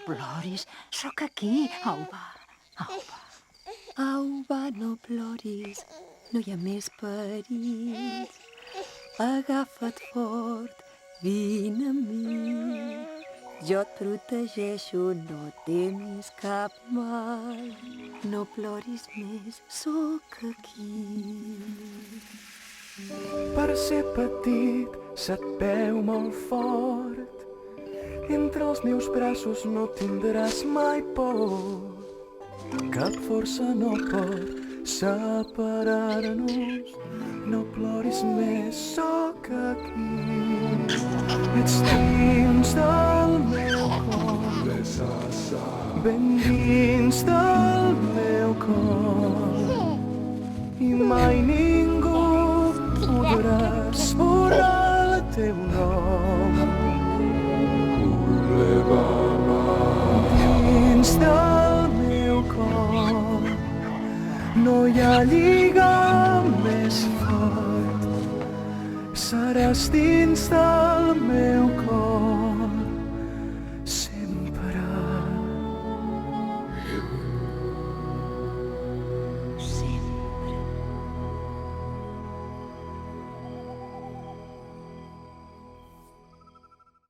ploris, sóc aquí. Au, va, au, va. Au, va, no ploris, no hi ha més perills. Agafa't fort, vine amb mi. Jo et protegeixo, no temis cap mal. No ploris més, sóc aquí. Per ser petit se't veu molt fort. Entre els meus braços no tindràs mai por. Cap força no pot separar-nos. No ploris més, sóc aquí. Ets dins del meu cor, ben dins del meu cor. I mai ningú podrà esborrar el teu nom. Dins del meu cor no hi ha lligam més fort. Seràs dins del meu cor.